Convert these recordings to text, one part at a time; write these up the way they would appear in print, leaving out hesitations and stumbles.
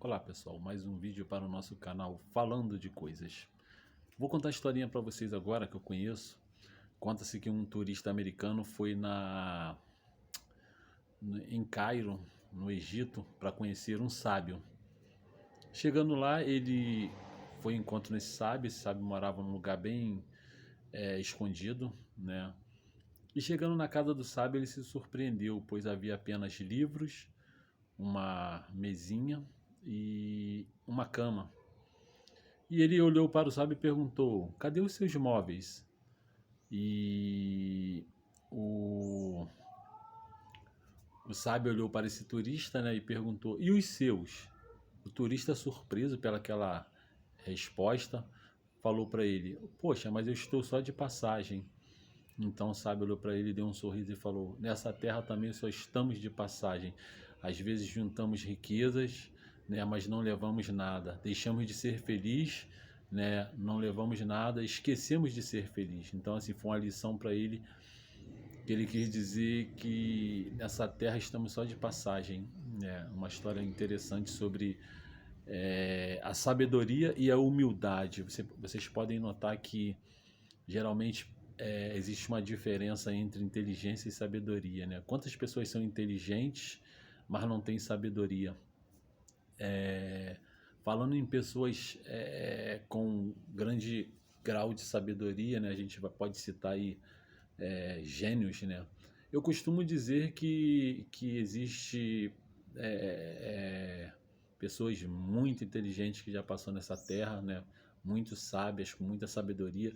Olá pessoal, mais um vídeo para o nosso canal Falando de Coisas. Vou contar a historinha para vocês agora que eu conheço. Conta-se que um turista americano foi em Cairo, no Egito, para conhecer um sábio. Chegando lá, ele foi em encontro nesse sábio. Esse sábio morava num lugar bem escondido, né? E chegando na casa do sábio, ele se surpreendeu, pois havia apenas livros, uma mesinha e uma cama. E ele olhou para o sábio e perguntou: cadê os seus móveis? E o, o sábio olhou para esse turista, né, e perguntou: e os seus? O turista, surpreso pelaquela resposta, falou para ele: poxa, mas eu estou só de passagem. Então o sábio olhou para ele, deu um sorriso e falou: nessa terra também só estamos de passagem. Às vezes juntamos riquezas, né, mas não levamos nada. Deixamos de ser feliz, né, não levamos nada, esquecemos de ser feliz. Então assim, foi uma lição para ele, que ele quis dizer que nessa terra estamos só de passagem, né? Uma história interessante sobre a sabedoria e a humildade. Vocês podem notar que geralmente existe uma diferença entre inteligência e sabedoria, né? Quantas pessoas são inteligentes, mas não têm sabedoria? Falando em pessoas com grande grau de sabedoria, né? A gente pode citar aí gênios, né? Eu costumo dizer que existe pessoas muito inteligentes que já passou nessa terra, né? Muito sábias, com muita sabedoria,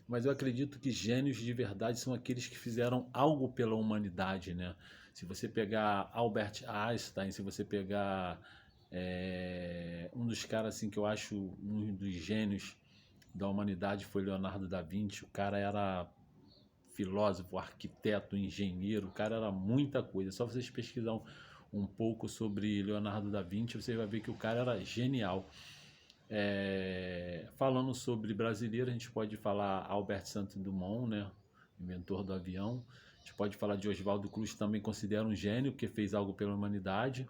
mas eu acredito que gênios de verdade são aqueles que fizeram algo pela humanidade, né? Se você pegar Albert Einstein, se você pegar um dos caras assim que eu acho um dos gênios da humanidade foi Leonardo da Vinci. O cara era filósofo, arquiteto, engenheiro, o cara era muita coisa. Só vocês pesquisar um pouco sobre Leonardo da Vinci, você vai ver que o cara era genial. Falando sobre brasileiro, a gente pode falar Albert Santos Dumont, né? Inventor do avião. A gente pode falar de Oswaldo Cruz, também considera um gênio, que fez algo pela humanidade.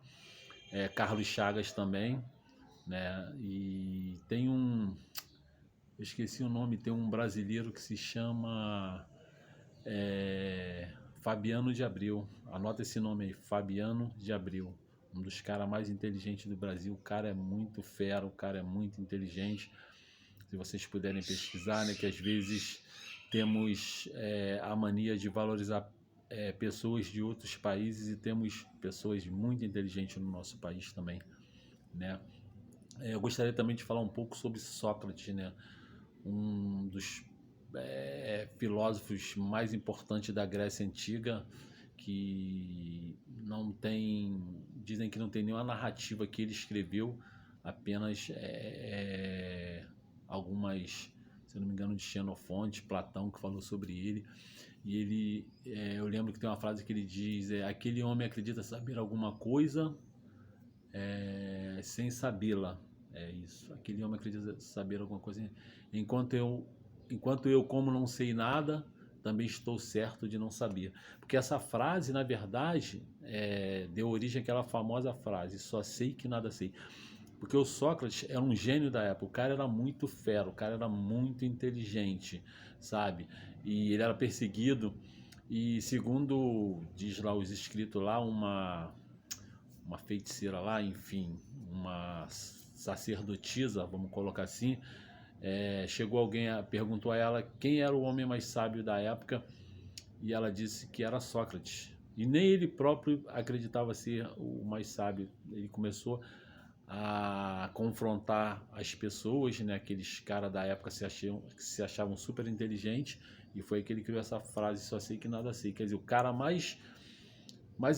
Carlos Chagas também, né? E tem eu esqueci o nome, tem um brasileiro que se chama Fabiano de Abreu. Anota esse nome aí, Fabiano de Abreu. Um dos caras mais inteligentes do Brasil. O cara é muito fera, o cara é muito inteligente. Se vocês puderem pesquisar, né, que às vezes temos a mania de valorizar pessoas de outros países, e temos pessoas muito inteligentes no nosso país também, né? Eu gostaria também de falar um pouco sobre Sócrates, né? Um dos filósofos mais importantes da Grécia Antiga, que não tem, dizem que não tem nenhuma narrativa que ele escreveu, apenas algumas, se eu não me engano, de Xenofonte, Platão, que falou sobre ele. E ele, eu lembro que tem uma frase que ele diz: aquele homem acredita saber alguma coisa sem sabê-la. É isso. Aquele homem acredita saber alguma coisa. Enquanto eu, enquanto eu como não sei nada, também estou certo de não saber. Porque essa frase, na verdade, deu origem àquela famosa frase: só sei que nada sei. Porque o Sócrates era um gênio da época. O cara era muito fero, o cara era muito inteligente, sabe? E ele era perseguido. E segundo diz lá os escritos lá, uma feiticeira lá, enfim, uma sacerdotisa, vamos colocar assim, chegou alguém, perguntou a ela quem era o homem mais sábio da época, e ela disse que era Sócrates. E nem ele próprio acreditava ser o mais sábio. Ele começou a confrontar as pessoas, né? Aqueles caras da época se achavam super inteligentes, e foi aí que ele criou essa frase: só sei que nada sei. Quer dizer, o cara mais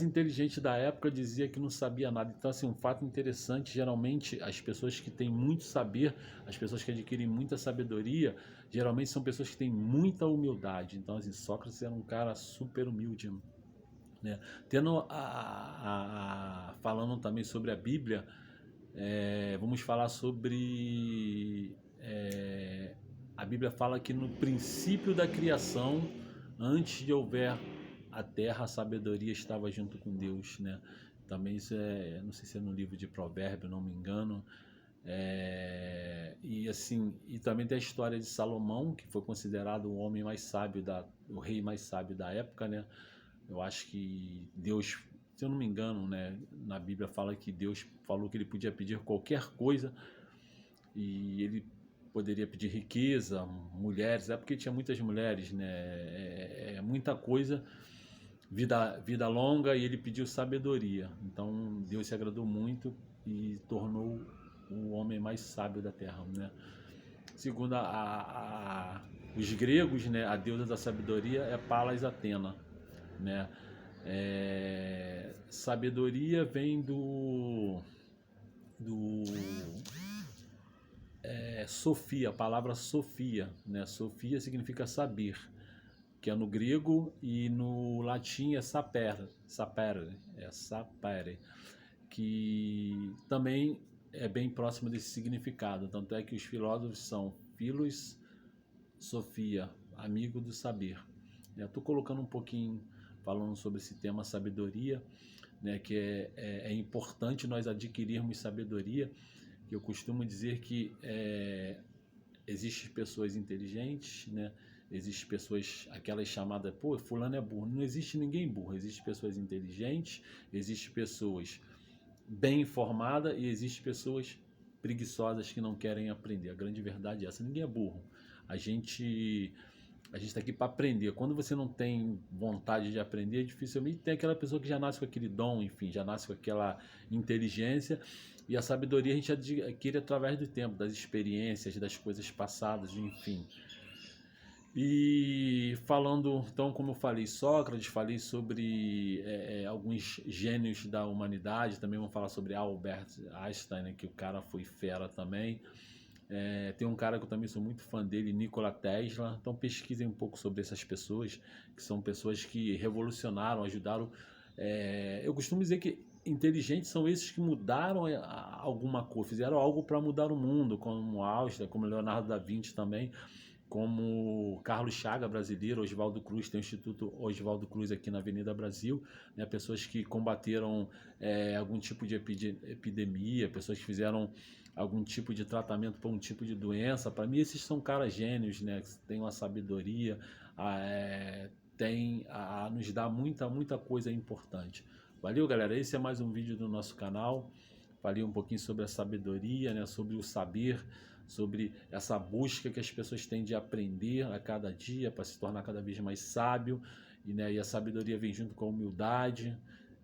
inteligente da época dizia que não sabia nada. Então, assim, um fato interessante: geralmente as pessoas que têm muito saber, as pessoas que adquirem muita sabedoria, geralmente são pessoas que têm muita humildade. Então, assim, Sócrates era um cara super humilde, né? Falando também sobre a Bíblia, vamos falar sobre a Bíblia fala que no princípio da criação, antes de houver a terra, a sabedoria estava junto com Deus, né? Também isso não sei se é no livro de Provérbios, não me engano. E assim, e também tem a história de Salomão, que foi considerado o homem mais sábio o rei mais sábio da época, né? Eu acho que Deus, se eu não me engano, né, na Bíblia fala que Deus falou que ele podia pedir qualquer coisa e ele poderia pedir riqueza, mulheres, é porque tinha muitas mulheres, né? Muita coisa, vida longa, e ele pediu sabedoria. Então Deus se agradou muito e tornou o homem mais sábio da terra, né? Segundo os gregos, né, a deusa da sabedoria é Palas Atena, né? Sabedoria vem do Sofia, a palavra Sofia, né? Sofia significa saber, que é no grego, e no latim é sapere, que também é bem próximo desse significado. Tanto é que os filósofos são Philos, Sofia, amigo do saber. Estou colocando um pouquinho, falando sobre esse tema sabedoria, né, que é importante nós adquirirmos sabedoria. Eu costumo dizer que existem pessoas inteligentes, né? Existem pessoas, aquelas chamadas, pô, fulano é burro. Não existe ninguém burro. Existem pessoas inteligentes, existem pessoas bem informadas e existem pessoas preguiçosas que não querem aprender. A grande verdade é essa. Ninguém é burro. A gente está aqui para aprender. Quando você não tem vontade de aprender, dificilmente tem aquela pessoa que já nasce com aquele dom, enfim, já nasce com aquela inteligência. E a sabedoria a gente adquire através do tempo, das experiências, das coisas passadas, enfim. E falando, então, como eu falei, Sócrates, falei sobre alguns gênios da humanidade, também vamos falar sobre Albert Einstein, né, que o cara foi fera também. Tem um cara que eu também sou muito fã dele, Nikola Tesla. Então pesquisem um pouco sobre essas pessoas, que são pessoas que revolucionaram, ajudaram. Eu costumo dizer que inteligentes são esses que mudaram alguma coisa, fizeram algo para mudar o mundo, como Einstein, como Leonardo da Vinci também, como Carlos Chaga, brasileiro, Oswaldo Cruz, tem o Instituto Oswaldo Cruz aqui na Avenida Brasil, né? Pessoas que combateram algum tipo de epidemia, pessoas que fizeram algum tipo de tratamento para um tipo de doença. Para mim, esses são caras gênios, né? Que têm uma sabedoria, tem a nos dá muita coisa importante. Valeu, galera? Esse é mais um vídeo do nosso canal. Falei um pouquinho sobre a sabedoria, né? Sobre o saber, sobre essa busca que as pessoas têm de aprender a cada dia para se tornar cada vez mais sábio. E a sabedoria vem junto com a humildade.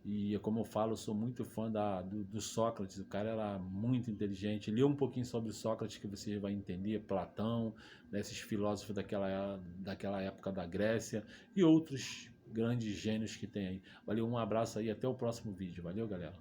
E como eu falo, eu sou muito fã do Sócrates. O cara era muito inteligente. Lê um pouquinho sobre o Sócrates que você vai entender. Platão, né, esses filósofos daquela época da Grécia e outros grandes gênios que tem aí. Valeu, um abraço aí, até o próximo vídeo. Valeu, galera.